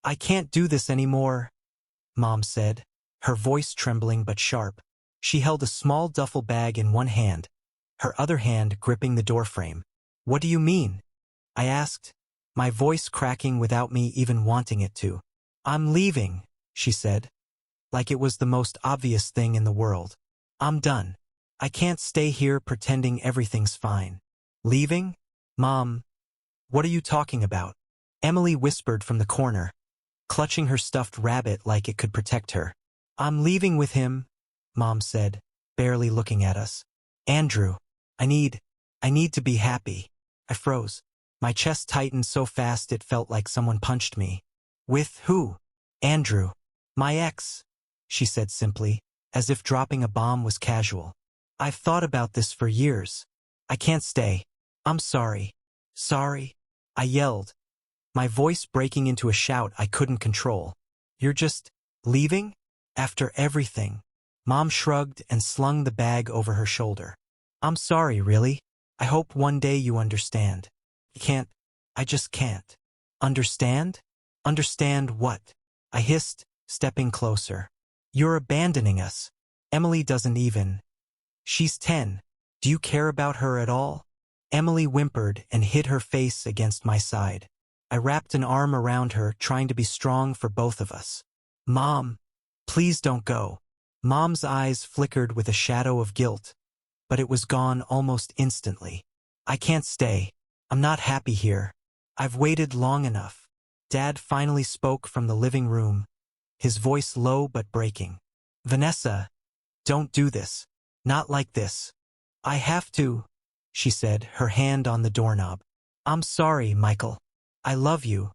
I can't do this anymore, Mom said, her voice trembling but sharp. She held a small duffel bag in one hand, her other hand gripping the doorframe. What do you mean? I asked, my voice cracking without me even wanting it to. I'm leaving, she said, like it was the most obvious thing in the world. I'm done. I can't stay here pretending everything's fine. Leaving? Mom, what are you talking about? Emily whispered from the corner, clutching her stuffed rabbit like it could protect her. I'm leaving with him, Mom said, barely looking at us. Andrew, I need to be happy. I froze. My chest tightened so fast it felt like someone punched me. With who? Andrew. My ex, she said simply, as if dropping a bomb was casual. I've thought about this for years. I can't stay. I'm sorry. Sorry? I yelled, my voice breaking into a shout I couldn't control. You're just leaving? After everything? Mom shrugged and slung the bag over her shoulder. I'm sorry, really. I hope one day you understand. I just can't. Understand? Understand what? I hissed, stepping closer. You're abandoning us. Emily doesn't even. She's 10. Do you care about her at all? Emily whimpered and hid her face against my side. I wrapped an arm around her, trying to be strong for both of us. Mom, please don't go. Mom's eyes flickered with a shadow of guilt, but it was gone almost instantly. I can't stay. I'm not happy here. I've waited long enough. Dad finally spoke from the living room, his voice low but breaking. Vanessa, don't do this. Not like this. I have to, she said, her hand on the doorknob. I'm sorry, Michael. I love you,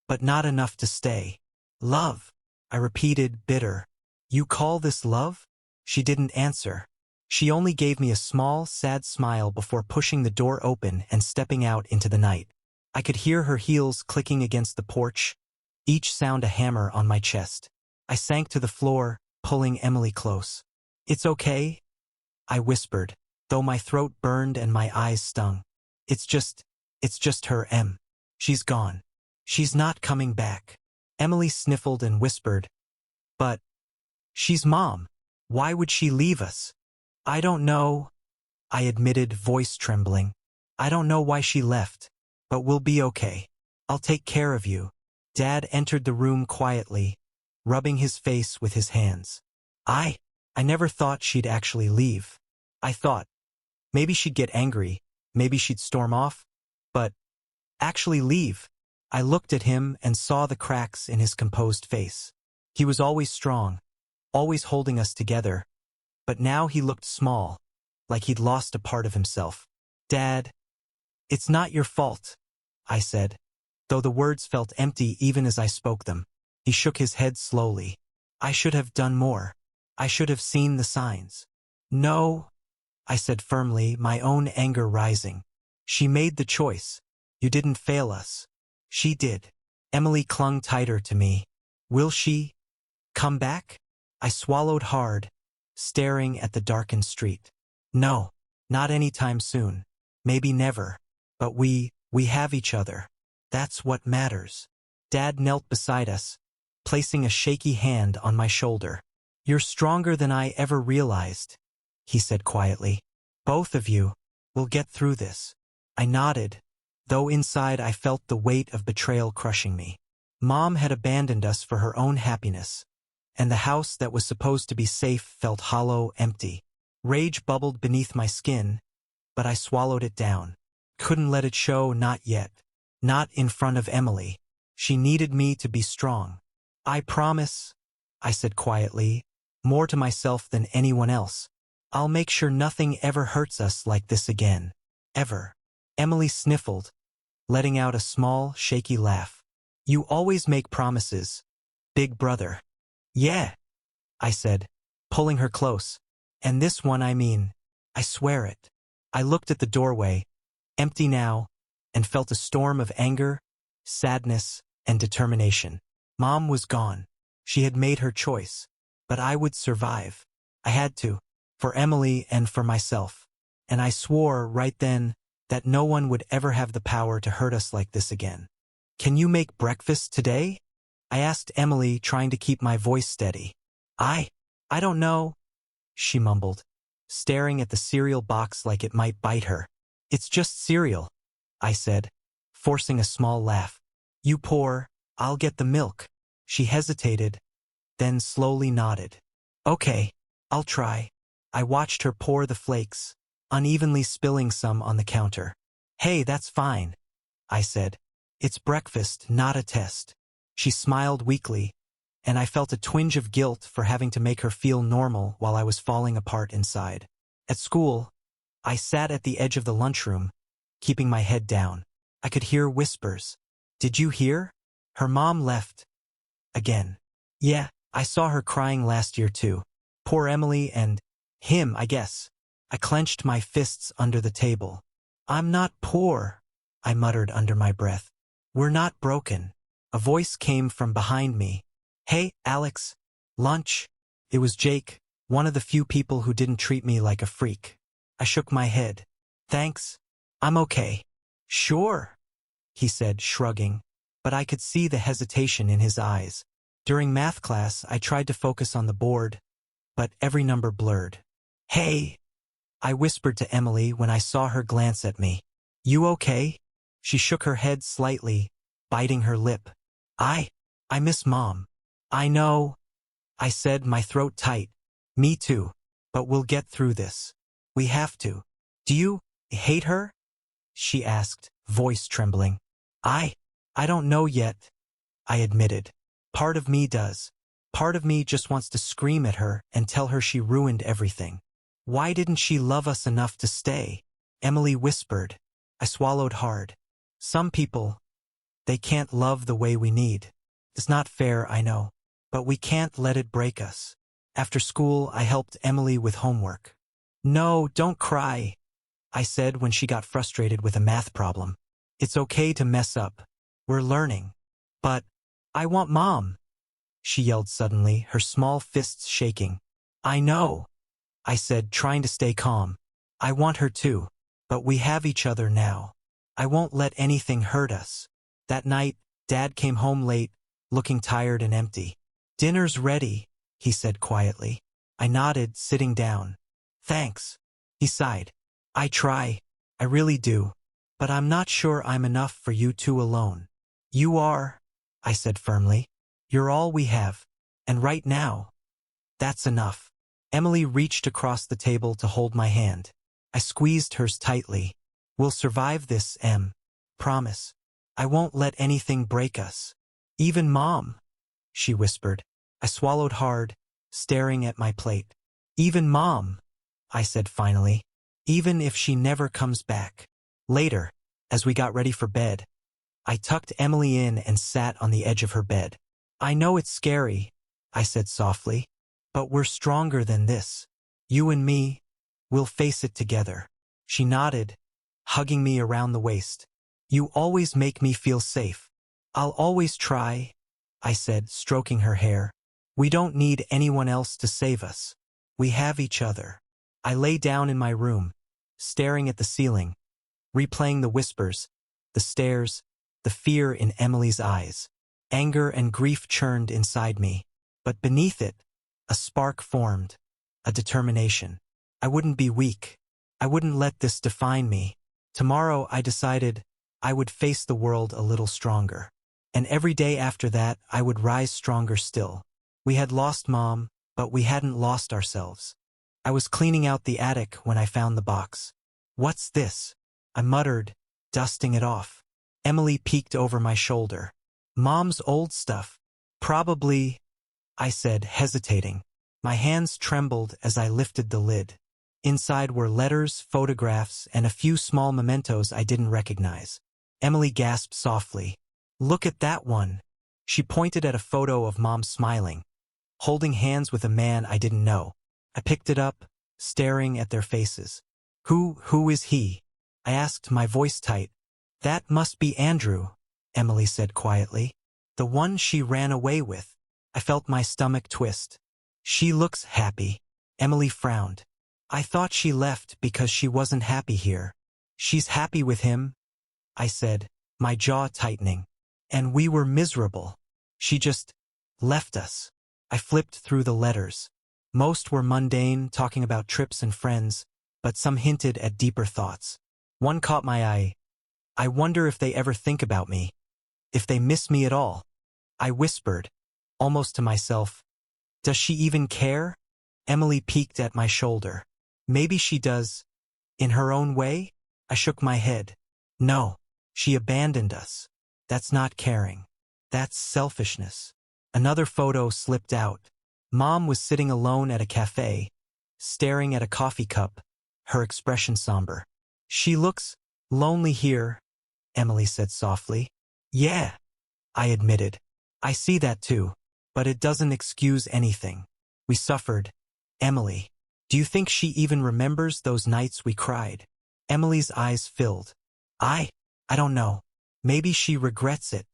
but not enough to stay. Love, I repeated, bitter. You call this love? She didn't answer. She only gave me a small, sad smile before pushing the door open and stepping out into the night. I could hear her heels clicking against the porch, each sound a hammer on my chest. I sank to the floor, pulling Emily close. It's okay, I whispered, though my throat burned and my eyes stung. It's just her, Em. She's gone. She's not coming back. Emily sniffled and whispered, but she's Mom. Why would she leave us? I don't know, I admitted, voice trembling. I don't know why she left, but we'll be okay. I'll take care of you. Dad entered the room quietly, rubbing his face with his hands. I never thought she'd actually leave. I thought maybe she'd get angry, maybe she'd storm off, but actually leave. I looked at him and saw the cracks in his composed face. He was always strong, always holding us together, but now he looked small, like he'd lost a part of himself. Dad, it's not your fault, I said, though the words felt empty even as I spoke them. He shook his head slowly. I should have done more. I should have seen the signs. No, I said firmly, my own anger rising. She made the choice. You didn't fail us. She did. Emily clung tighter to me. Will she come back? I swallowed hard, staring at the darkened street. No, not anytime soon. Maybe never. But we have each other. That's what matters. Dad knelt beside us, placing a shaky hand on my shoulder. You're stronger than I ever realized, he said quietly. Both of you will get through this. I nodded, though inside I felt the weight of betrayal crushing me. Mom had abandoned us for her own happiness, and the house that was supposed to be safe felt hollow, empty. Rage bubbled beneath my skin, but I swallowed it down. Couldn't let it show, not yet. Not in front of Emily. She needed me to be strong. I promise, I said quietly, more to myself than anyone else. I'll make sure nothing ever hurts us like this again. Ever. Emily sniffled, letting out a small, shaky laugh. You always make promises, big brother. Yeah, I said, pulling her close. And this one, I swear it. I looked at the doorway, empty now, and felt a storm of anger, sadness, and determination. Mom was gone. She had made her choice. But I would survive. I had to, for Emily and for myself. And I swore right then that no one would ever have the power to hurt us like this again. Can you make breakfast today? I asked Emily, trying to keep my voice steady. I don't know, she mumbled, staring at the cereal box like it might bite her. It's just cereal, I said, forcing a small laugh. You pour, I'll get the milk. She hesitated, then slowly nodded. Okay, I'll try. I watched her pour the flakes, unevenly spilling some on the counter. Hey, that's fine, I said. It's breakfast, not a test. She smiled weakly, and I felt a twinge of guilt for having to make her feel normal while I was falling apart inside. At school, I sat at the edge of the lunchroom, keeping my head down. I could hear whispers. Did you hear? Her mom left. Again. Yeah, I saw her crying last year too. Poor Emily and him, I guess. I clenched my fists under the table. I'm not poor, I muttered under my breath. We're not broken. A voice came from behind me. Hey, Alex. Lunch? It was Jake, one of the few people who didn't treat me like a freak. I shook my head. Thanks. I'm okay. Sure, he said, shrugging, but I could see the hesitation in his eyes. During math class, I tried to focus on the board, but every number blurred. Hey, I whispered to Emily when I saw her glance at me. You okay? She shook her head slightly, biting her lip. I miss Mom. I know, I said, my throat tight. Me too, but we'll get through this. We have to. Do you hate her? She asked, voice trembling. I don't know yet, I admitted. Part of me does. Part of me just wants to scream at her and tell her she ruined everything. Why didn't she love us enough to stay? Emily whispered. I swallowed hard. Some people, they can't love the way we need. It's not fair, I know, but we can't let it break us. After school, I helped Emily with homework. No, don't cry, I said when she got frustrated with a math problem. It's okay to mess up. We're learning. But I want Mom, she yelled suddenly, her small fists shaking. I know, I said, trying to stay calm. I want her too, but we have each other now. I won't let anything hurt us. That night, Dad came home late, looking tired and empty. Dinner's ready, he said quietly. I nodded, sitting down. Thanks, he sighed. I try, I really do, but I'm not sure I'm enough for you two alone. You are, I said firmly. You're all we have, and right now, that's enough. Emily reached across the table to hold my hand. I squeezed hers tightly. We'll survive this, Em. Promise. I won't let anything break us. Even Mom, she whispered. I swallowed hard, staring at my plate. Even Mom, I said finally. Even if she never comes back. Later, as we got ready for bed, I tucked Emily in and sat on the edge of her bed. I know it's scary, I said softly, but we're stronger than this. You and me, we'll face it together. She nodded, hugging me around the waist. You always make me feel safe. I'll always try, I said, stroking her hair. We don't need anyone else to save us. We have each other. I lay down in my room, staring at the ceiling, replaying the whispers, the stares, the fear in Emily's eyes. Anger and grief churned inside me, but beneath it, a spark formed, a determination. I wouldn't be weak. I wouldn't let this define me. Tomorrow, I decided, I would face the world a little stronger. And every day after that, I would rise stronger still. We had lost Mom, but we hadn't lost ourselves. I was cleaning out the attic when I found the box. What's this? I muttered, dusting it off. Emily peeked over my shoulder. Mom's old stuff. Probably, I said, hesitating. My hands trembled as I lifted the lid. Inside were letters, photographs, and a few small mementos I didn't recognize. Emily gasped softly. Look at that one. She pointed at a photo of Mom smiling, holding hands with a man I didn't know. I picked it up, staring at their faces. Who is he? I asked, my voice tight. That must be Andrew, Emily said quietly. The one she ran away with. I felt my stomach twist. She looks happy. Emily frowned. I thought she left because she wasn't happy here. She's happy with him, I said, my jaw tightening. And we were miserable. She just left us. I flipped through the letters. Most were mundane, talking about trips and friends, but some hinted at deeper thoughts. One caught my eye. I wonder if they ever think about me, if they miss me at all. I whispered, almost to myself, does she even care? Emily peeked at my shoulder. Maybe she does. In her own way? I shook my head. No, she abandoned us. That's not caring. That's selfishness. Another photo slipped out. Mom was sitting alone at a cafe, staring at a coffee cup, her expression somber. She looks lonely here, Emily said softly. Yeah, I admitted. I see that too, but it doesn't excuse anything. We suffered. Emily, do you think she even remembers those nights we cried? Emily's eyes filled. I don't know. Maybe she regrets it.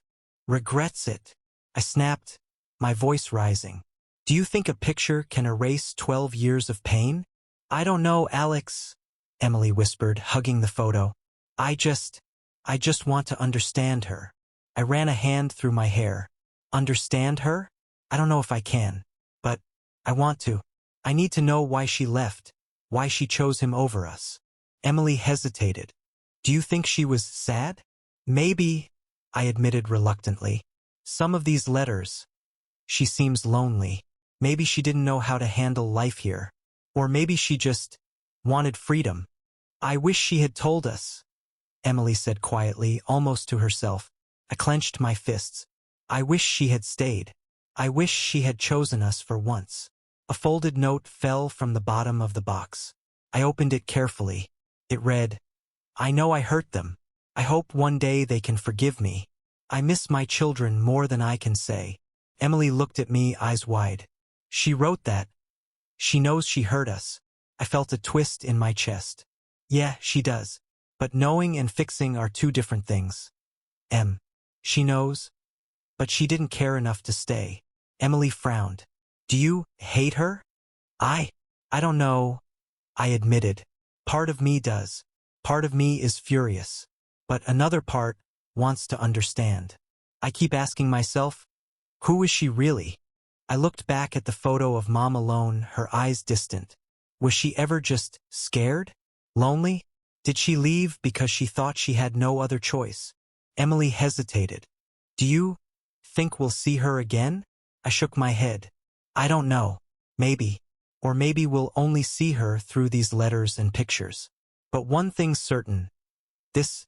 Regrets it. I snapped, my voice rising. Do you think a picture can erase 12 years of pain? I don't know, Alex, Emily whispered, hugging the photo. I just want to understand her. I ran a hand through my hair. Understand her? I don't know if I can, but I want to. I need to know why she left, why she chose him over us. Emily hesitated. Do you think she was sad? Maybe, I admitted reluctantly. Some of these letters. She seems lonely. Maybe she didn't know how to handle life here. Or maybe she just wanted freedom. I wish she had told us, Emily said quietly, almost to herself. I clenched my fists. I wish she had stayed. I wish she had chosen us for once. A folded note fell from the bottom of the box. I opened it carefully. It read, I know I hurt them. I hope one day they can forgive me. I miss my children more than I can say. Emily looked at me, eyes wide. She wrote that. She knows she hurt us. I felt a twist in my chest. Yeah, she does. But knowing and fixing are two different things. She knows. But she didn't care enough to stay. Emily frowned. Do you hate her? I don't know, I admitted. Part of me does. Part of me is furious. But another part wants to understand. I keep asking myself, who is she really? I looked back at the photo of Mom alone, her eyes distant. Was she ever just scared? Lonely? Did she leave because she thought she had no other choice? Emily hesitated. Do you think we'll see her again? I shook my head. I don't know. Maybe. Or maybe we'll only see her through these letters and pictures. But one thing's certain. This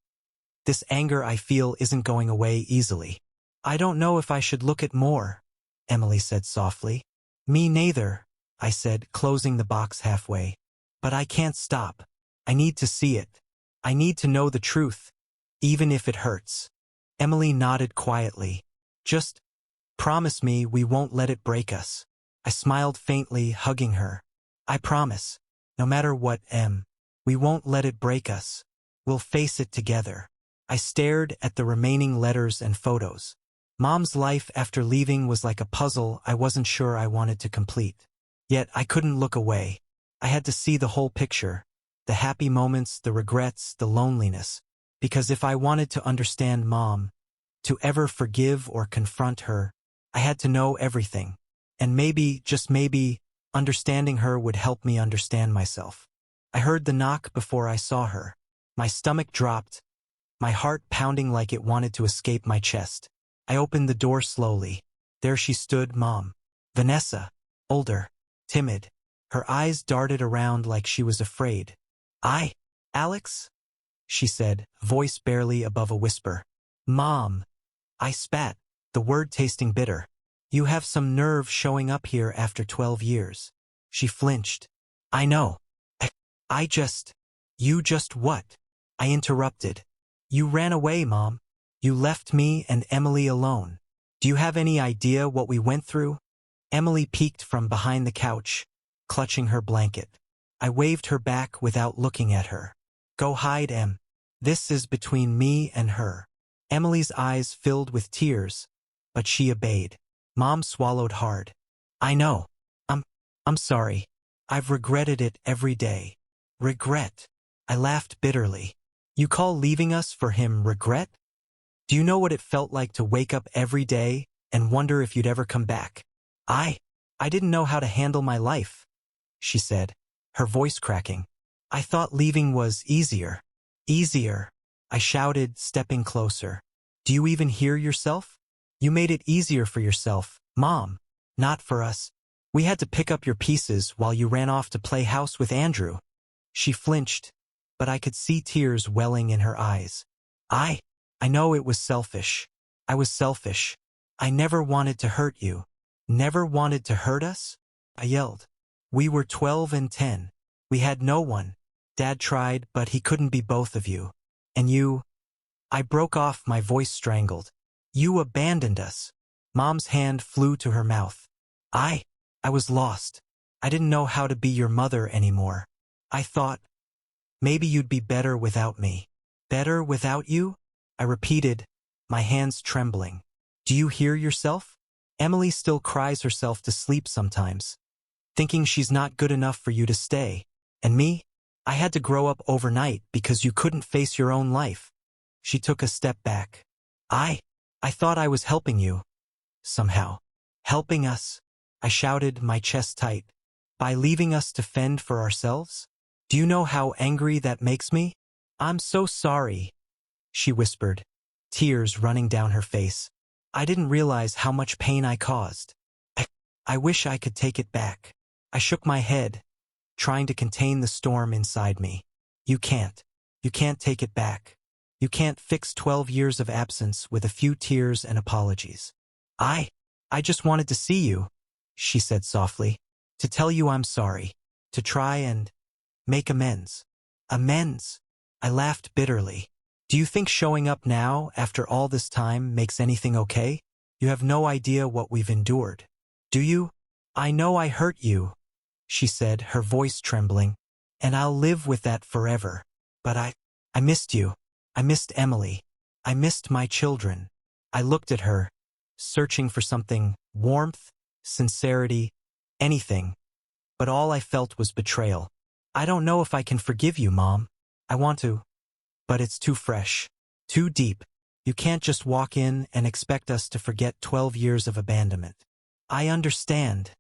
anger I feel isn't going away easily. I don't know if I should look at more, Emily said softly. Me neither, I said, closing the box halfway. But I can't stop. I need to see it. I need to know the truth, even if it hurts. Emily nodded quietly. Just promise me we won't let it break us. I smiled faintly, hugging her. I promise. No matter what, we won't let it break us. We'll face it together. I stared at the remaining letters and photos. Mom's life after leaving was like a puzzle I wasn't sure I wanted to complete. Yet I couldn't look away. I had to see the whole picture. The happy moments, the regrets, the loneliness. Because if I wanted to understand Mom, to ever forgive or confront her, I had to know everything. And maybe, just maybe, understanding her would help me understand myself. I heard the knock before I saw her. My stomach dropped, my heart pounding like it wanted to escape my chest. I opened the door slowly. There she stood, Mom. Vanessa, older, timid. Her eyes darted around like she was afraid. Alex? She said, voice barely above a whisper. Mom. I spat, the word tasting bitter. You have some nerve showing up here after 12 years. She flinched. I know. You just what? I interrupted. You ran away, Mom. You left me and Emily alone. Do you have any idea what we went through? Emily peeked from behind the couch, clutching her blanket. I waved her back without looking at her. Go hide, Em. This is between me and her. Emily's eyes filled with tears, but she obeyed. Mom swallowed hard. I know. I'm sorry. I've regretted it every day. Regret. I laughed bitterly. You call leaving us for him regret? Do you know what it felt like to wake up every day, and wonder if you'd ever come back. I didn't know how to handle my life, she said, her voice cracking. I thought leaving was easier. Easier, I shouted, stepping closer. Do you even hear yourself? You made it easier for yourself, Mom, not for us. We had to pick up your pieces while you ran off to play house with Andrew. She flinched, but I could see tears welling in her eyes. I know it was selfish. I was selfish. I never wanted to hurt you. Never wanted to hurt us? I yelled. We were 12 and 10. We had no one. Dad tried, but he couldn't be both of you. And you... I broke off, my voice strangled. You abandoned us. Mom's hand flew to her mouth. I was lost. I didn't know how to be your mother anymore. I thought, maybe you'd be better without me. Better without you? I repeated, my hands trembling. Do you hear yourself? Emily still cries herself to sleep sometimes, thinking she's not good enough for you to stay. And me? I had to grow up overnight because you couldn't face your own life. She took a step back. I thought I was helping you. Somehow. Helping us? I shouted, my chest tight. By leaving us to fend for ourselves? Do you know how angry that makes me? I'm so sorry, she whispered, tears running down her face. I didn't realize how much pain I caused. I wish I could take it back. I shook my head, trying to contain the storm inside me. You can't. You can't take it back. You can't fix 12 years of absence with a few tears and apologies. I just wanted to see you, she said softly, to tell you I'm sorry, to try and make amends. Amends? I laughed bitterly. Do you think showing up now, after all this time, makes anything okay? You have no idea what we've endured. Do you? I know I hurt you, she said, her voice trembling, and I'll live with that forever. But I missed you. I missed Emily. I missed my children. I looked at her, searching for something, warmth, sincerity, anything. But all I felt was betrayal. I don't know if I can forgive you, Mom. I want to. But it's too fresh, too deep. You can't just walk in and expect us to forget 12 years of abandonment. I understand,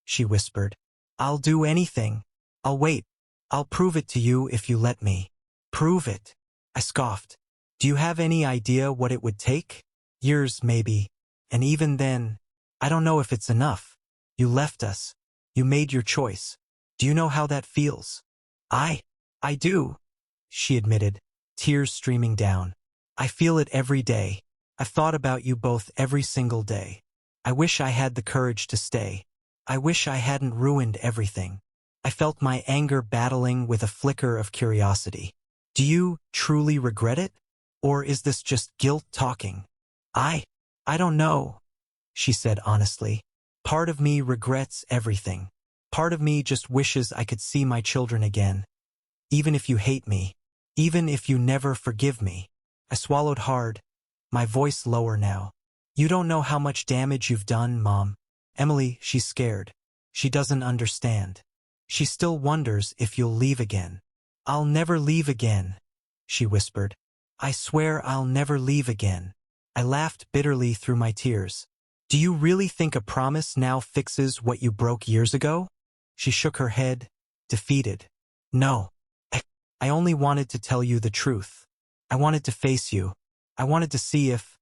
she whispered. I'll do anything. I'll wait. I'll prove it to you if you let me. Prove it, I scoffed. Do you have any idea what it would take? Years, maybe. And even then, I don't know if it's enough. You left us. You made your choice. Do you know how that feels? I do, she admitted, tears streaming down. I feel it every day. I've thought about you both every single day. I wish I had the courage to stay. I wish I hadn't ruined everything. I felt my anger battling with a flicker of curiosity. Do you truly regret it? Or is this just guilt talking? I don't know, she said honestly. Part of me regrets everything. Part of me just wishes I could see my children again. Even if you hate me. Even if you never forgive me. I swallowed hard, my voice lower now. You don't know how much damage you've done, Mom. Emily, she's scared. She doesn't understand. She still wonders if you'll leave again. I'll never leave again, she whispered. I swear I'll never leave again. I laughed bitterly through my tears. Do you really think a promise now fixes what you broke years ago? She shook her head, defeated. No. I only wanted to tell you the truth. I wanted to face you. I wanted to see if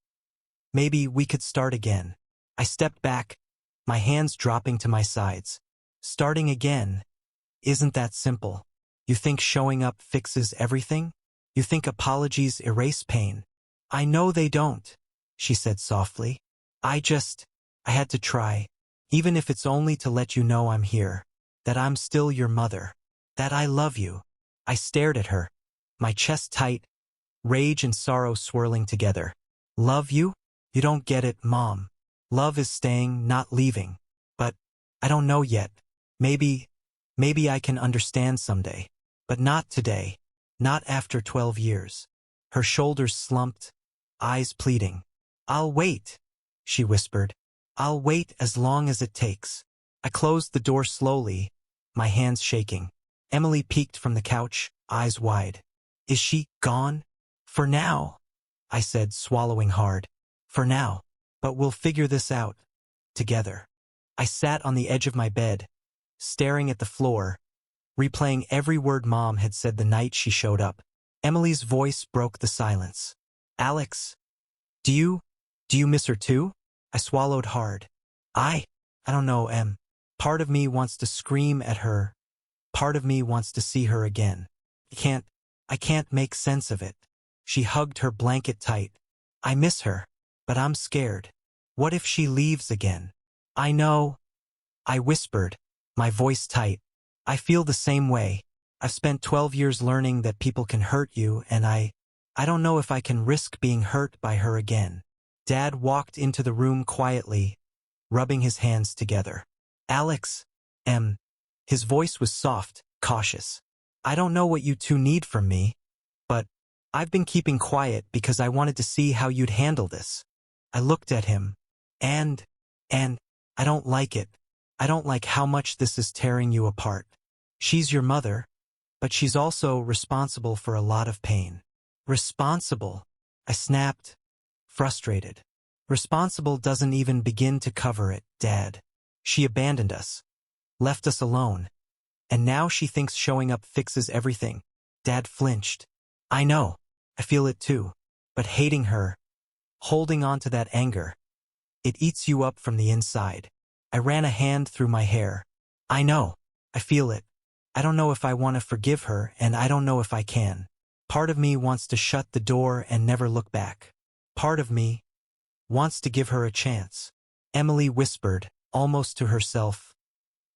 maybe we could start again. I stepped back, my hands dropping to my sides. Starting again. Isn't that simple? You think showing up fixes everything? You think apologies erase pain? I know they don't, she said softly. I had to try, even if it's only to let you know I'm here, that I'm still your mother, that I love you. I stared at her, my chest tight, rage and sorrow swirling together. Love you? You don't get it, Mom. Love is staying, not leaving. But I don't know yet. Maybe I can understand someday. But not today. Not after 12 years. Her shoulders slumped, eyes pleading. I'll wait, she whispered. I'll wait as long as it takes. I closed the door slowly, my hands shaking. Emily peeked from the couch, eyes wide. Is she gone? For now, I said, swallowing hard. For now. But we'll figure this out. Together. I sat on the edge of my bed, staring at the floor, replaying every word Mom had said the night she showed up. Emily's voice broke the silence. Alex, do you miss her too? I swallowed hard. I don't know, Em. Part of me wants to scream at her. Part of me wants to see her again. I can't make sense of it. She hugged her blanket tight. I miss her, but I'm scared. What if she leaves again? I know. I whispered, my voice tight. I feel the same way. I've spent 12 years learning that people can hurt you, and I don't know if I can risk being hurt by her again. Dad walked into the room quietly, rubbing his hands together. Alex, his voice was soft, cautious. I don't know what you two need from me, but I've been keeping quiet because I wanted to see how you'd handle this. I looked at him, and I don't like it. I don't like how much this is tearing you apart. She's your mother, but she's also responsible for a lot of pain. Responsible? I snapped, frustrated. Responsible doesn't even begin to cover it, Dad. She abandoned us, left us alone, and now she thinks showing up fixes everything. Dad flinched. I know, I feel it too, but hating her, holding on to that anger, it eats you up from the inside. I ran a hand through my hair. I know, I feel it. I don't know if I want to forgive her, and I don't know if I can. Part of me wants to shut the door and never look back. Part of me wants to give her a chance. Emily whispered, almost to herself.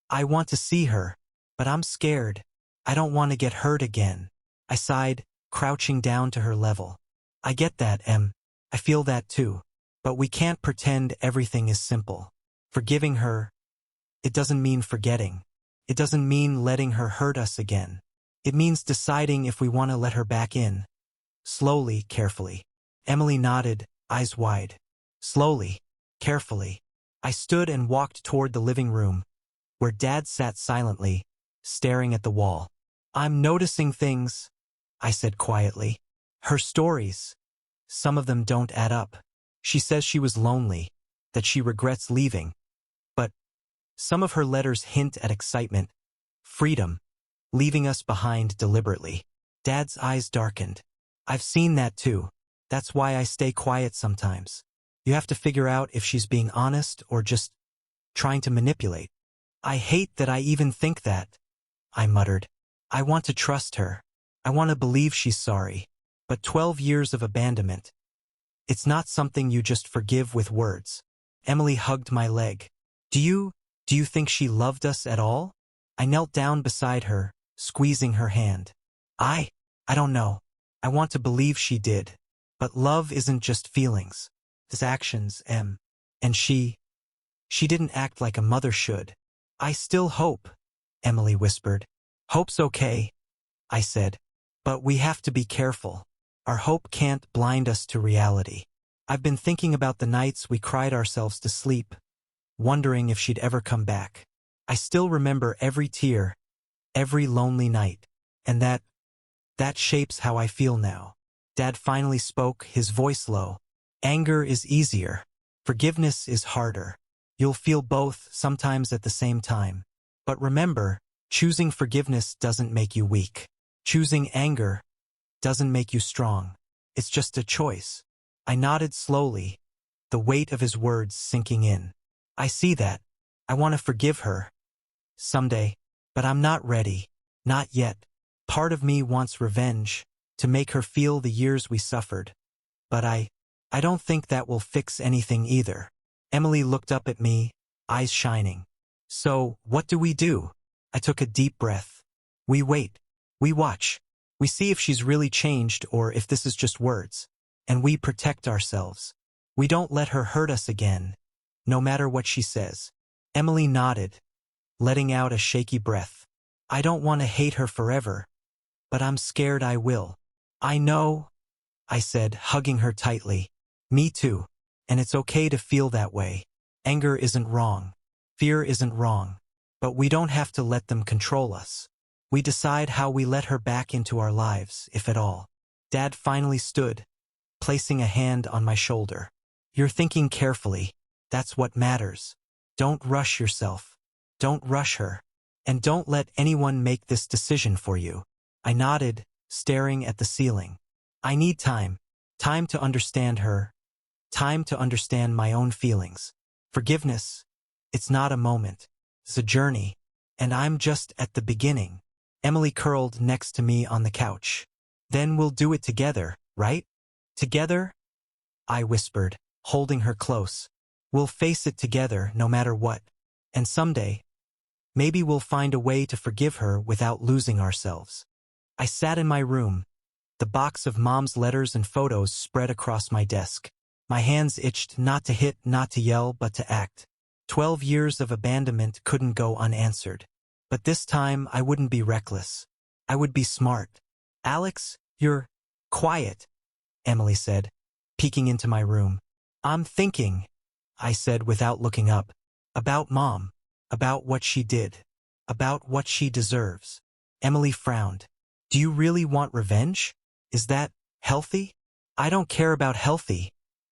I want to see her, but I'm scared. I don't want to get hurt again. I sighed, crouching down to her level. I get that, Em. I feel that too. But we can't pretend everything is simple. Forgiving her, it doesn't mean forgetting. It doesn't mean letting her hurt us again. It means deciding if we want to let her back in. Slowly, carefully. Emily nodded, eyes wide. Slowly, carefully. I stood and walked toward the living room, where Dad sat silently, staring at the wall. I'm noticing things, I said quietly. Her stories. Some of them don't add up. She says she was lonely, that she regrets leaving. But some of her letters hint at excitement, freedom, leaving us behind deliberately. Dad's eyes darkened. I've seen that too. That's why I stay quiet sometimes. You have to figure out if she's being honest or just trying to manipulate. I hate that I even think that, I muttered. I want to trust her. I want to believe she's sorry. But 12 years of abandonment. It's not something you just forgive with words. Emily hugged my leg. Do you think she loved us at all? I knelt down beside her, squeezing her hand. I don't know. I want to believe she did. But love isn't just feelings. It's actions, Em. And she didn't act like a mother should. I still hope, Emily whispered. Hope's okay, I said. But we have to be careful. Our hope can't blind us to reality. I've been thinking about the nights we cried ourselves to sleep, wondering if she'd ever come back. I still remember every tear, every lonely night, and that shapes how I feel now. Dad finally spoke, his voice low. Anger is easier. Forgiveness is harder. You'll feel both, sometimes at the same time. But remember, choosing forgiveness doesn't make you weak. Choosing anger doesn't make you strong. It's just a choice. I nodded slowly, the weight of his words sinking in. I see that. I want to forgive her. Someday. But I'm not ready. Not yet. Part of me wants revenge, to make her feel the years we suffered. But I don't think that will fix anything either. Emily looked up at me, eyes shining. So, what do we do? I took a deep breath. We wait. We watch. We see if she's really changed or if this is just words. And we protect ourselves. We don't let her hurt us again, no matter what she says. Emily nodded, letting out a shaky breath. I don't want to hate her forever, but I'm scared I will. I know, I said, hugging her tightly. Me too. And it's okay to feel that way. Anger isn't wrong. Fear isn't wrong. But we don't have to let them control us. We decide how we let her back into our lives, if at all. Dad finally stood, placing a hand on my shoulder. You're thinking carefully. That's what matters. Don't rush yourself. Don't rush her. And don't let anyone make this decision for you. I nodded, staring at the ceiling. I need time. Time to understand her. Time to understand my own feelings. Forgiveness. It's not a moment. It's a journey. And I'm just at the beginning. Emily curled next to me on the couch. Then we'll do it together, right? Together? I whispered, holding her close. We'll face it together no matter what. And someday, maybe we'll find a way to forgive her without losing ourselves. I sat in my room. The box of Mom's letters and photos spread across my desk. My hands itched not to hit, not to yell, but to act. 12 years of abandonment couldn't go unanswered. But this time I wouldn't be reckless. I would be smart. Alex, you're quiet, Emily said, peeking into my room. I'm thinking, I said without looking up, about Mom, about what she did, about what she deserves. Emily frowned. Do you really want revenge? Is that healthy? I don't care about healthy,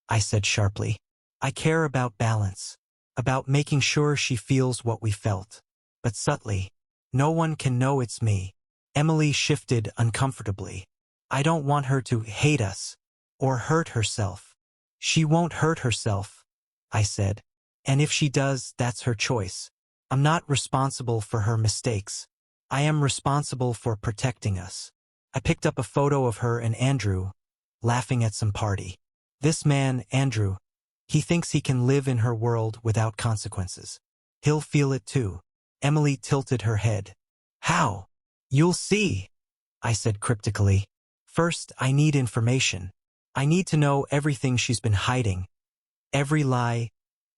I said sharply. I care about balance, about making sure she feels what we felt. But subtly, no one can know it's me. Emily shifted uncomfortably. I don't want her to hate us or hurt herself. She won't hurt herself, I said. And if she does, that's her choice. I'm not responsible for her mistakes. I am responsible for protecting us. I picked up a photo of her and Andrew, laughing at some party. This man, Andrew, he thinks he can live in her world without consequences. He'll feel it too. Emily tilted her head. How? You'll see, I said cryptically. First, I need information. I need to know everything she's been hiding. Every lie,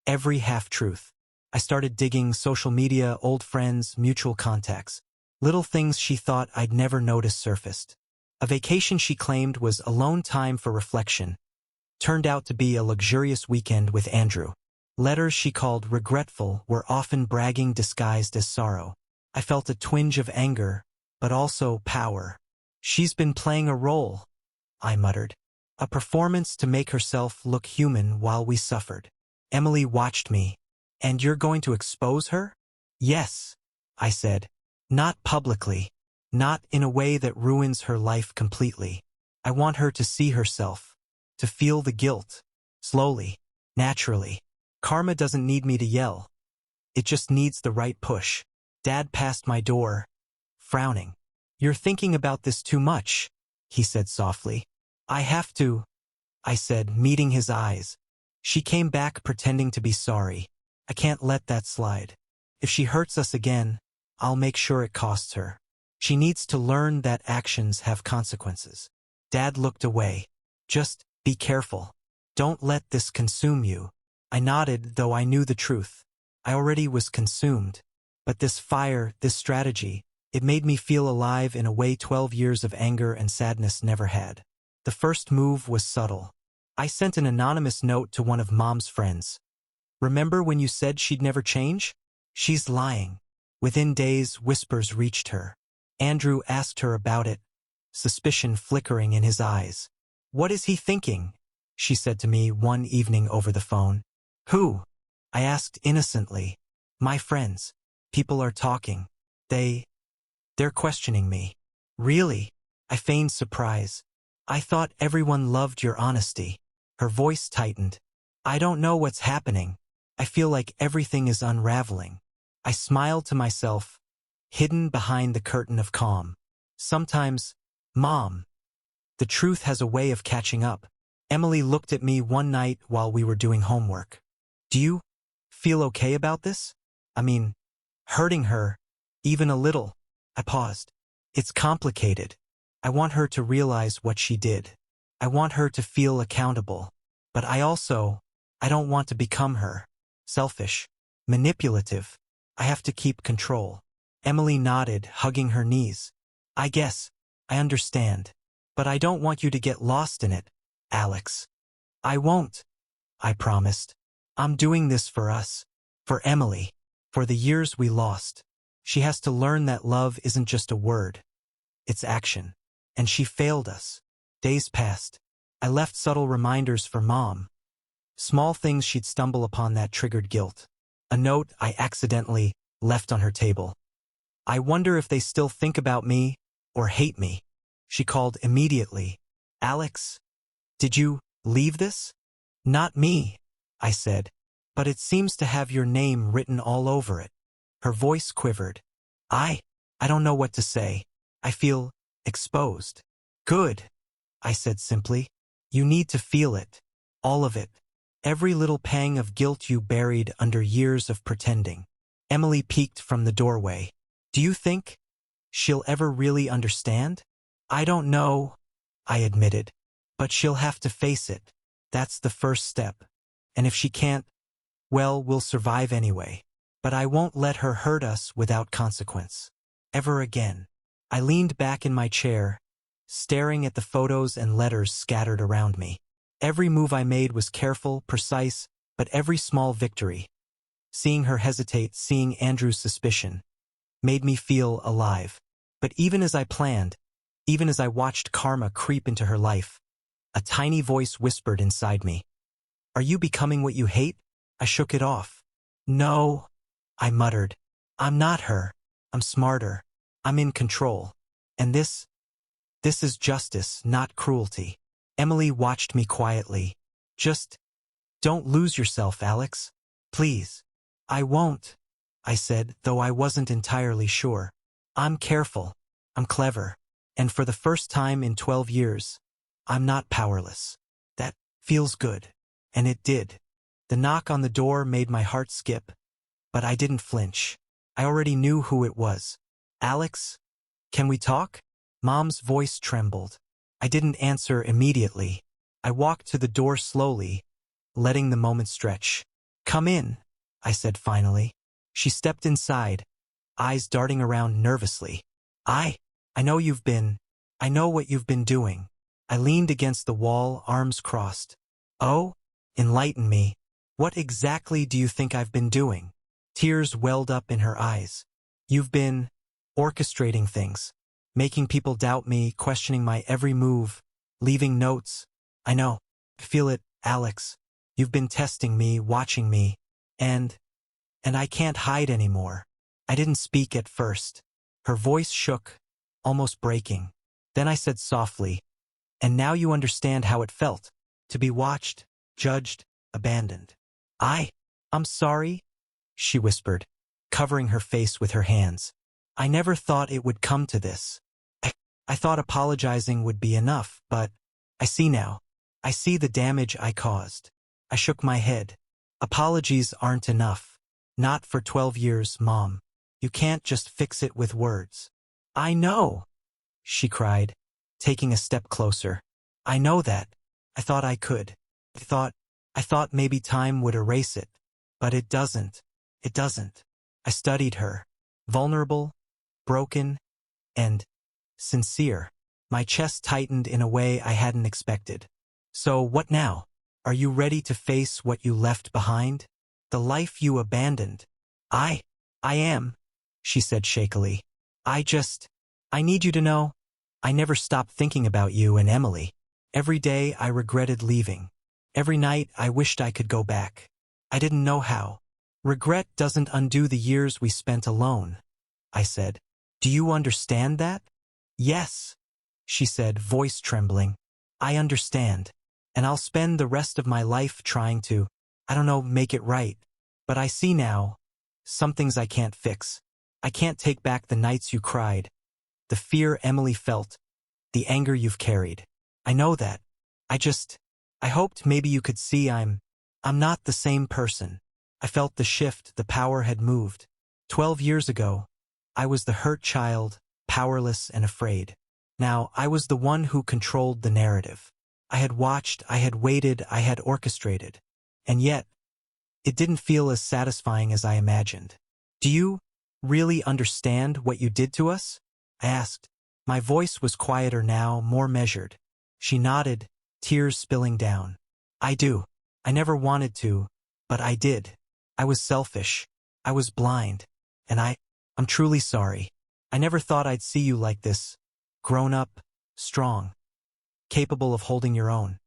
every half-truth. I started digging social media, old friends, mutual contacts. Little things she thought I'd never notice surfaced. A vacation she claimed was alone time for reflection turned out to be a luxurious weekend with Andrew. Letters she called regretful were often bragging disguised as sorrow. I felt a twinge of anger, but also power. She's been playing a role, I muttered. A performance to make herself look human while we suffered. Emily watched me. And you're going to expose her? Yes, I said. Not publicly. Not in a way that ruins her life completely. I want her to see herself, to feel the guilt, slowly, naturally. Karma doesn't need me to yell. It just needs the right push. Dad passed my door, frowning. You're thinking about this too much, he said softly. I have to, I said, meeting his eyes. She came back pretending to be sorry. I can't let that slide. If she hurts us again, I'll make sure it costs her. She needs to learn that actions have consequences. Dad looked away. Just be careful. Don't let this consume you. I nodded, though I knew the truth. I already was consumed. But this fire, this strategy, it made me feel alive in a way 12 years of anger and sadness never had. The first move was subtle. I sent an anonymous note to one of Mom's friends. Remember when you said she'd never change? She's lying. Within days, whispers reached her. Andrew asked her about it, suspicion flickering in his eyes. What is he thinking? She said to me one evening over the phone. Who? I asked innocently. My friends. People are talking. They're questioning me. Really? I feigned surprise. I thought everyone loved your honesty. Her voice tightened. I don't know what's happening. I feel like everything is unraveling. I smiled to myself, hidden behind the curtain of calm. Sometimes, Mom, the truth has a way of catching up. Emily looked at me one night while we were doing homework. Do you feel okay about this? I mean, hurting her, even a little. I paused. It's complicated. I want her to realize what she did. I want her to feel accountable. But I don't want to become her. Selfish. Manipulative. I have to keep control. Emily nodded, hugging her knees. I guess. I understand. But I don't want you to get lost in it, Alex. I won't. I promised. I'm doing this for us. For Emily. For the years we lost. She has to learn that love isn't just a word. It's action. And she failed us. Days passed. I left subtle reminders for Mom. Small things she'd stumble upon that triggered guilt. A note I accidentally left on her table. I wonder if they still think about me or hate me. She called immediately. Alex, did you leave this? Not me, I said, but it seems to have your name written all over it. Her voice quivered. I don't know what to say. I feel exposed. Good, I said simply. You need to feel it. All of it. Every little pang of guilt you buried under years of pretending. Emily peeked from the doorway. Do you think she'll ever really understand? I don't know, I admitted. But she'll have to face it. That's the first step. And if she can't, well, we'll survive anyway. But I won't let her hurt us without consequence. Ever again. I leaned back in my chair, staring at the photos and letters scattered around me. Every move I made was careful, precise, but every small victory, seeing her hesitate, seeing Andrew's suspicion, made me feel alive. But even as I planned, even as I watched karma creep into her life, a tiny voice whispered inside me. Are you becoming what you hate? I shook it off. No, I muttered. I'm not her. I'm smarter. I'm in control. And this is justice, not cruelty. Emily watched me quietly. Just don't lose yourself, Alex. Please. I won't, I said, though I wasn't entirely sure. I'm careful. I'm clever. And for the first time in 12 years, I'm not powerless. That feels good. And it did. The knock on the door made my heart skip, but I didn't flinch. I already knew who it was. Alex, can we talk? Mom's voice trembled. I didn't answer immediately. I walked to the door slowly, letting the moment stretch. Come in, I said finally. She stepped inside, eyes darting around nervously. I know what you've been doing. I leaned against the wall, arms crossed. Oh, enlighten me. What exactly do you think I've been doing? Tears welled up in her eyes. You've been orchestrating things, making people doubt me, questioning my every move, leaving notes. I know. Feel it, Alex. You've been testing me, watching me, and I can't hide anymore. I didn't speak at first. Her voice shook, almost breaking. Then I said softly, and now you understand how it felt, to be watched, judged, abandoned. I'm sorry, she whispered, covering her face with her hands. I never thought it would come to this. I thought apologizing would be enough, but I see now. I see the damage I caused. I shook my head. Apologies aren't enough. Not for 12 years, Mom. You can't just fix it with words. I know, she cried, taking a step closer. I know that. I thought I could. I thought maybe time would erase it. But it doesn't. It doesn't. I studied her. Vulnerable, broken, and sincere. My chest tightened in a way I hadn't expected. So what now? Are you ready to face what you left behind? The life you abandoned? I am, she said shakily. I need you to know, I never stopped thinking about you and Emily. Every day I regretted leaving. Every night I wished I could go back. I didn't know how. Regret doesn't undo the years we spent alone, I said. Do you understand that? Yes, she said, voice trembling. I understand. And I'll spend the rest of my life trying to, make it right. But I see now, some things I can't fix. I can't take back the nights you cried, the fear Emily felt, the anger you've carried. I know that. I hoped maybe you could see I'm not the same person. I felt the shift, the power had moved. 12 years ago, I was the hurt child, powerless and afraid. Now, I was the one who controlled the narrative. I had watched, I had waited, I had orchestrated. And yet, it didn't feel as satisfying as I imagined. Do you really understand what you did to us? I asked. My voice was quieter now, more measured. She nodded, tears spilling down. I do. I never wanted to, but I did. I was selfish. I was blind. And I'm truly sorry. I never thought I'd see you like this. Grown up, strong, capable of holding your own.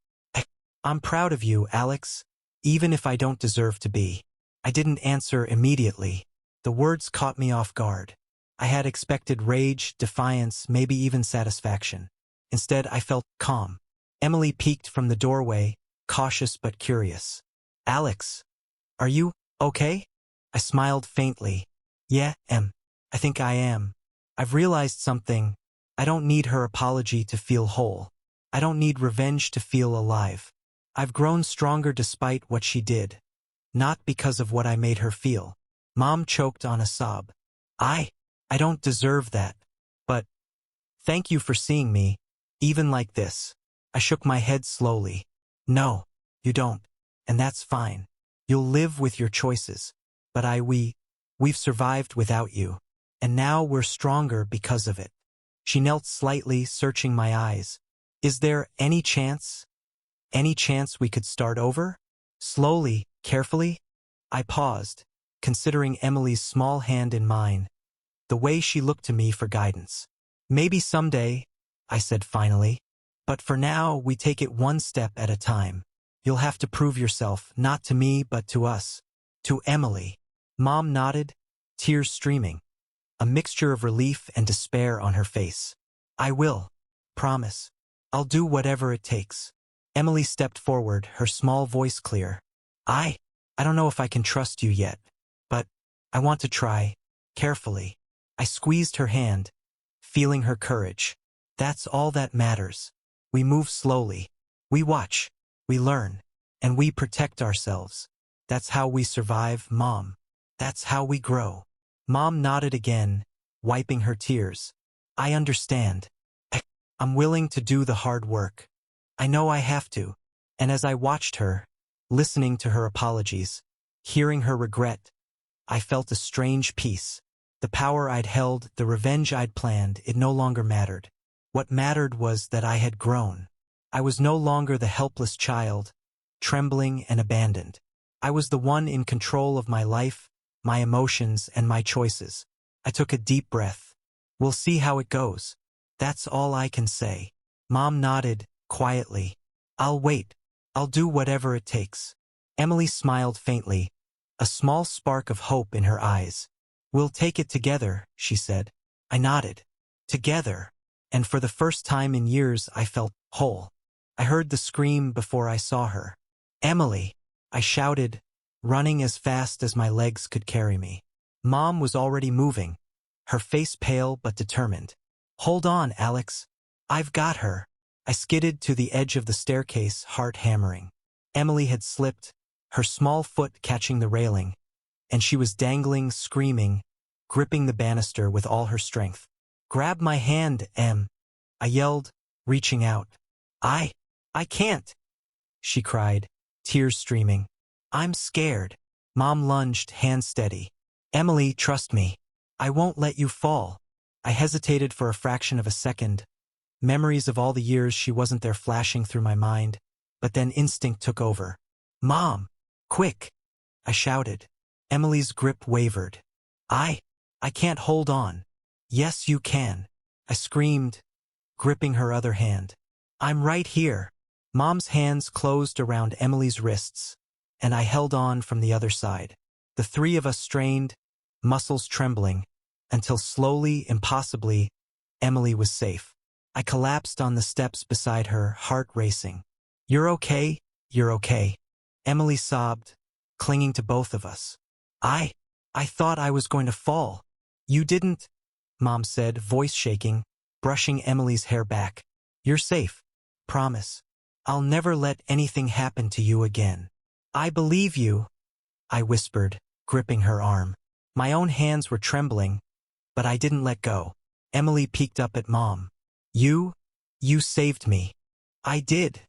I'm proud of you, Alex. even if I don't deserve to be. I didn't answer immediately. The words caught me off guard. I had expected rage, defiance, maybe even satisfaction. Instead, I felt calm. Emily peeked from the doorway, cautious but curious. Alex, are you okay? I smiled faintly. Yeah, I think I am. I've realized something. I don't need her apology to feel whole. I don't need revenge to feel alive. I've grown stronger despite what she did. Not because of what I made her feel. Mom choked on a sob. I don't deserve that. But thank you for seeing me, even like this. I shook my head slowly. No, you don't. And that's fine. You'll live with your choices. But we've survived without you. And now we're stronger because of it. She knelt slightly, searching my eyes. Is there any chance we could start over? Slowly, carefully? I paused, considering Emily's small hand in mine, the way she looked to me for guidance. Maybe someday, I said finally. But for now, we take it one step at a time. You'll have to prove yourself, not to me, but to us. To Emily. Mom nodded, tears streaming. A mixture of relief and despair on her face. I will. Promise. I'll do whatever it takes. Emily stepped forward, her small voice clear. I don't know if I can trust you yet, but I want to try, carefully. I squeezed her hand, feeling her courage. That's all that matters. We move slowly. We watch. We learn. And we protect ourselves. That's how we survive, Mom. That's how we grow. Mom nodded again, wiping her tears. I understand. I'm willing to do the hard work. I know I have to. And as I watched her, listening to her apologies, hearing her regret, I felt a strange peace. The power I'd held, the revenge I'd planned, it no longer mattered. What mattered was that I had grown. I was no longer the helpless child, trembling and abandoned. I was the one in control of my life, my emotions, and my choices. I took a deep breath. We'll see how it goes. That's all I can say. Mom nodded, quietly. I'll wait. I'll do whatever it takes. Emily smiled faintly, a small spark of hope in her eyes. We'll take it together, she said. I nodded. Together. And for the first time in years I felt whole. I heard the scream before I saw her. Emily! I shouted, running as fast as my legs could carry me. Mom was already moving, her face pale but determined. Hold on, Alex. I've got her. I skidded to the edge of the staircase, heart hammering. Emily had slipped, her small foot catching the railing, and she was dangling, screaming, gripping the banister with all her strength. Grab my hand, Em. I yelled, reaching out. I can't, she cried, tears streaming. I'm scared. Mom lunged, hand steady. Emily, trust me. I won't let you fall. I hesitated for a fraction of a second. Memories of all the years she wasn't there flashing through my mind, but then instinct took over. Mom! Quick! I shouted. Emily's grip wavered. I can't hold on. Yes, you can. I screamed, gripping her other hand. I'm right here. Mom's hands closed around Emily's wrists, and I held on from the other side. The three of us strained, muscles trembling, until slowly, impossibly, Emily was safe. I collapsed on the steps beside her, heart racing. You're okay, you're okay. Emily sobbed, clinging to both of us. I thought I was going to fall. You didn't, Mom said, voice shaking, brushing Emily's hair back. You're safe. Promise. I'll never let anything happen to you again. I believe you, I whispered, gripping her arm. My own hands were trembling, but I didn't let go. Emily peeked up at Mom. You saved me. I did,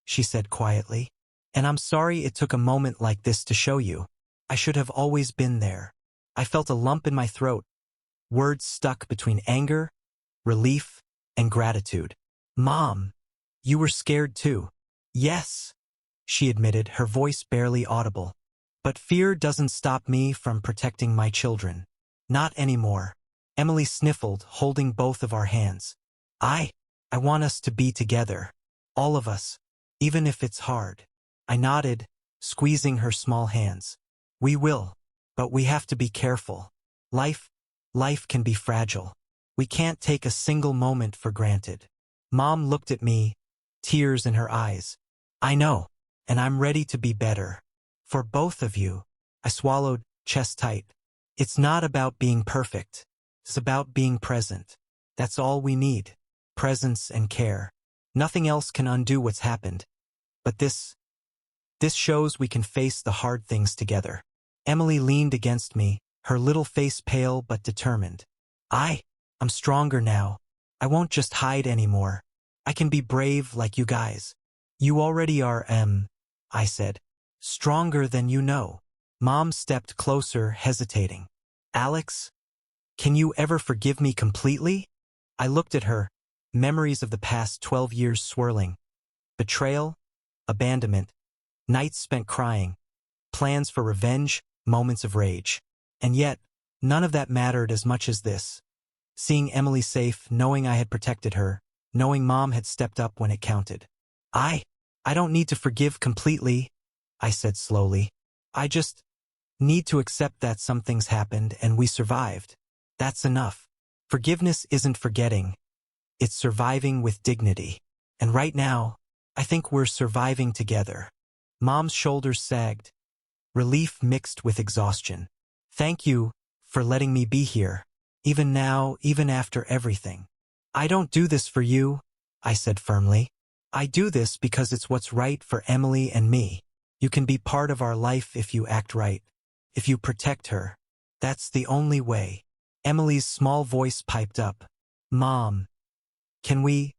she said quietly. And I'm sorry it took a moment like this to show you. I should have always been there. I felt a lump in my throat, words stuck between anger, relief, and gratitude. Mom, you were scared too. Yes, she admitted, her voice barely audible. But fear doesn't stop me from protecting my children. Not anymore. Emily sniffled, holding both of our hands. I want us to be together. All of us. Even if it's hard. I nodded, squeezing her small hands. We will, but we have to be careful. Life can be fragile. We can't take a single moment for granted. Mom looked at me, tears in her eyes. I know, and I'm ready to be better. For both of you. I swallowed, chest tight. It's not about being perfect. It's about being present. That's all we need. Presence and care. Nothing else can undo what's happened. But this shows we can face the hard things together. Emily leaned against me, her little face pale but determined. I'm stronger now. I won't just hide anymore. I can be brave like you guys. You already are, I said. Stronger than you know. Mom stepped closer, hesitating. Alex, can you ever forgive me completely? I looked at her, memories of the past 12 years swirling. Betrayal, abandonment, nights spent crying, plans for revenge, moments of rage. And yet, none of that mattered as much as this. Seeing Emily safe, knowing I had protected her, knowing Mom had stepped up when it counted. I don't need to forgive completely, I said slowly. I just need to accept that some things happened and we survived. That's enough. Forgiveness isn't forgetting. It's surviving with dignity. And right now, I think we're surviving together. Mom's shoulders sagged, relief mixed with exhaustion. Thank you for letting me be here, even now, even after everything. I don't do this for you, I said firmly. I do this because it's what's right for Emily and me. You can be part of our life if you act right, if you protect her. That's the only way. Emily's small voice piped up. Mom, can we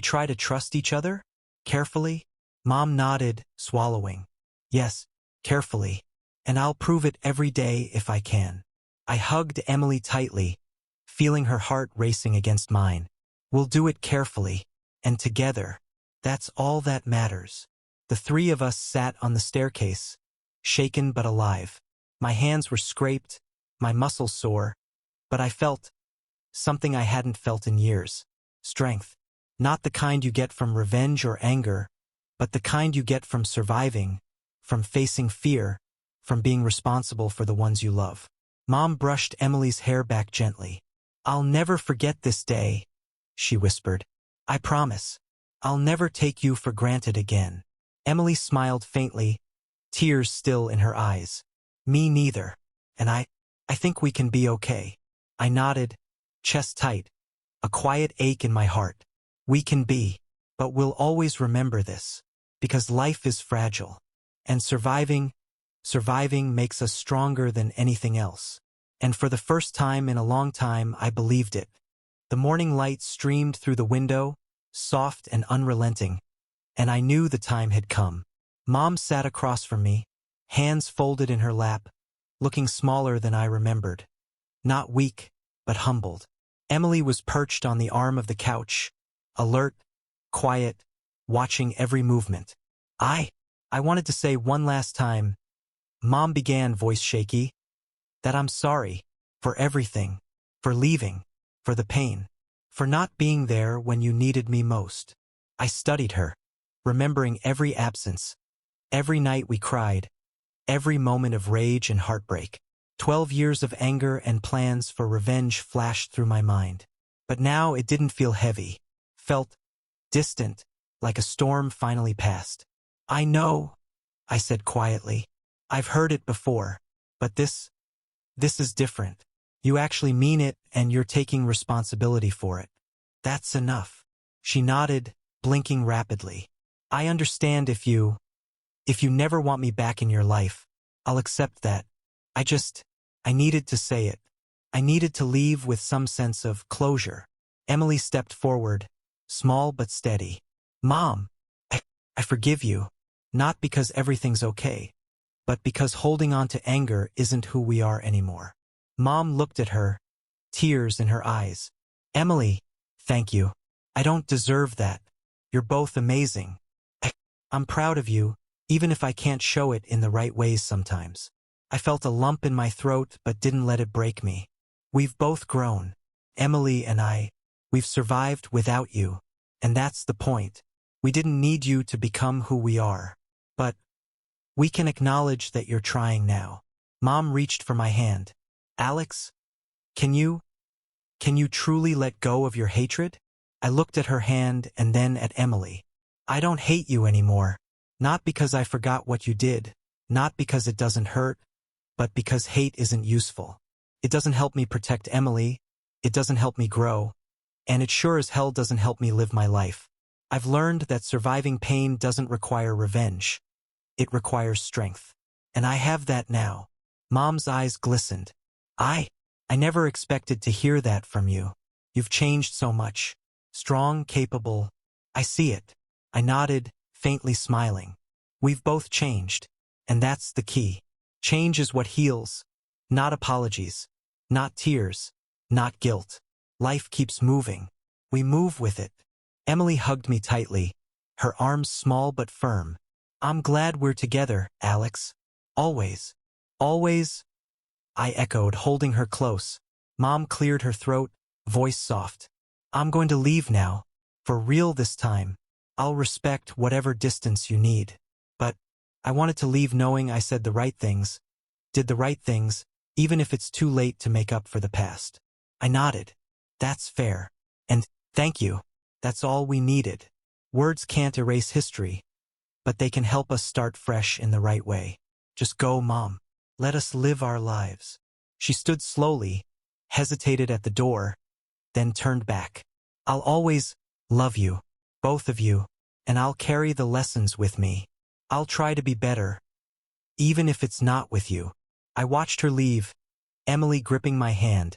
try to trust each other? Carefully? Mom nodded, swallowing. Yes, carefully. And I'll prove it every day if I can. I hugged Emily tightly, feeling her heart racing against mine. We'll do it carefully, and together. That's all that matters. The three of us sat on the staircase, shaken but alive. My hands were scraped, my muscles sore, but I felt something I hadn't felt in years. Strength. Not the kind you get from revenge or anger, but the kind you get from surviving, from facing fear, from being responsible for the ones you love. Mom brushed Emily's hair back gently. I'll never forget this day, she whispered. I promise. I'll never take you for granted again. Emily smiled faintly, tears still in her eyes. Me neither. And I think we can be okay. I nodded, chest tight, a quiet ache in my heart. We can be, but we'll always remember this, because life is fragile, and surviving makes us stronger than anything else. And for the first time in a long time, I believed it. The morning light streamed through the window, soft and unrelenting, and I knew the time had come. Mom sat across from me, hands folded in her lap, looking smaller than I remembered. Not weak, but humbled. Emily was perched on the arm of the couch, alert, quiet, watching every movement. I wanted to say one last time, Mom began, voice shaky, that I'm sorry for everything, for leaving, for the pain, for not being there when you needed me most. I studied her, remembering every absence, every night we cried, every moment of rage and heartbreak. 12 years of anger and plans for revenge flashed through my mind. But now it didn't feel heavy, felt distant, like a storm finally passed. I know, I said quietly. I've heard it before, but this is different. You actually mean it and you're taking responsibility for it. That's enough. She nodded, blinking rapidly. I understand if you never want me back in your life. I'll accept that. I needed to say it. I needed to leave with some sense of closure. Emily stepped forward, small but steady. Mom, I forgive you, not because everything's okay, but because holding on to anger isn't who we are anymore. Mom looked at her, tears in her eyes. Emily, thank you. I don't deserve that. You're both amazing. I'm proud of you, even if I can't show it in the right ways sometimes. I felt a lump in my throat but didn't let it break me. We've both grown. Emily and I, we've survived without you. And that's the point. We didn't need you to become who we are. But We can acknowledge that you're trying now. Mom reached for my hand. Alex, can you truly let go of your hatred? I looked at her hand and then at Emily. I don't hate you anymore. Not because I forgot what you did, not because it doesn't hurt, but because hate isn't useful. It doesn't help me protect Emily, it doesn't help me grow, and it sure as hell doesn't help me live my life. I've learned that surviving pain doesn't require revenge. It requires strength. And I have that now. Mom's eyes glistened. I never expected to hear that from you. You've changed so much. Strong, capable. I see it. I nodded, faintly smiling. We've both changed. And that's the key. Change is what heals. Not apologies. Not tears. Not guilt. Life keeps moving. We move with it. Emily hugged me tightly, her arms small but firm. I'm glad we're together, Alex. Always. Always, I echoed, holding her close. Mom cleared her throat, voice soft. I'm going to leave now. For real this time. I'll respect whatever distance you need. But I wanted to leave knowing I said the right things, did the right things, even if it's too late to make up for the past. I nodded. That's fair. And thank you. That's all we needed. Words can't erase history, but they can help us start fresh in the right way. Just go, Mom. Let us live our lives. She stood slowly, hesitated at the door, then turned back. I'll always love you, both of you, and I'll carry the lessons with me. I'll try to be better, even if it's not with you. I watched her leave, Emily gripping my hand,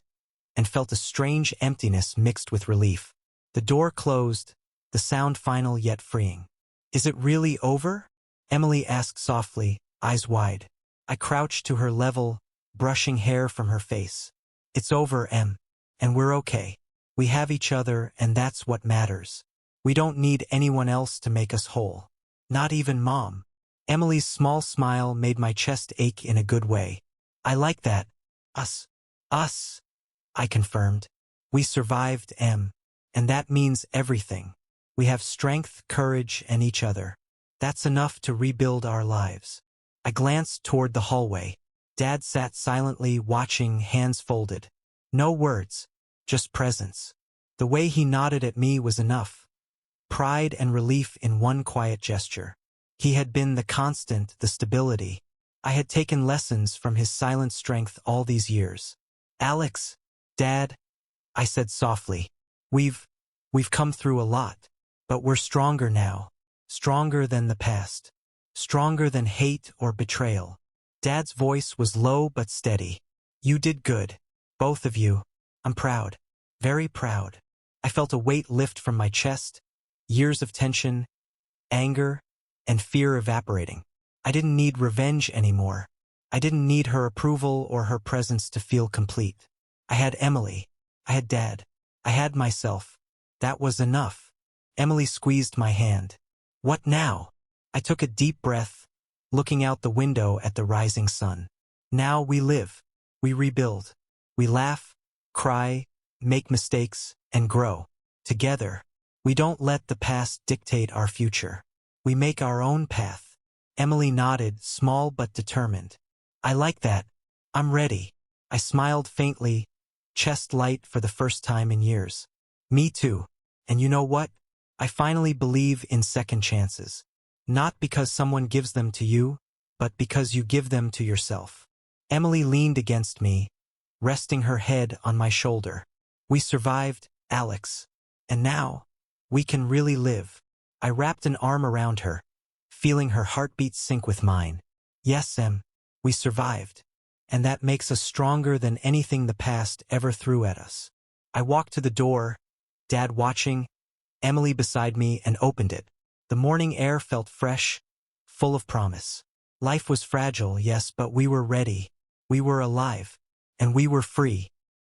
and felt a strange emptiness mixed with relief. The door closed, the sound final yet freeing. Is it really over? Emily asked softly, eyes wide. I crouched to her level, brushing hair from her face. It's over, Em. And we're okay. We have each other, and that's what matters. We don't need anyone else to make us whole. Not even Mom. Emily's small smile made my chest ache in a good way. I like that. Us, I confirmed. We survived, Em. And that means everything. We have strength, courage, and each other. That's enough to rebuild our lives. I glanced toward the hallway. Dad sat silently, watching, hands folded. No words, just presence. The way he nodded at me was enough. Pride and relief in one quiet gesture. He had been the constant, the stability. I had taken lessons from his silent strength all these years. Alex, Dad, I said softly. We've come through a lot, but we're stronger now. Stronger than the past. Stronger than hate or betrayal. Dad's voice was low but steady. You did good. Both of you. I'm proud. Very proud. I felt a weight lift from my chest. Years of tension, anger, and fear evaporating. I didn't need revenge anymore. I didn't need her approval or her presence to feel complete. I had Emily. I had Dad. I had myself. That was enough. Emily squeezed my hand. What now? I took a deep breath, looking out the window at the rising sun. Now we live. We rebuild. We laugh, cry, make mistakes, and grow. Together. We don't let the past dictate our future. We make our own path. Emily nodded, small but determined. I like that. I'm ready. I smiled faintly, chest light for the first time in years. Me too. And you know what? I finally believe in second chances. Not because someone gives them to you, but because you give them to yourself. Emily leaned against me, resting her head on my shoulder. We survived, Alex. And now, we can really live. I wrapped an arm around her, feeling her heartbeat sync with mine. Yes, Em, we survived. And that makes us stronger than anything the past ever threw at us. I walked to the door, Dad watching, Emily beside me, and opened it. The morning air felt fresh, full of promise. Life was fragile, yes, but we were ready. We were alive. And we were free.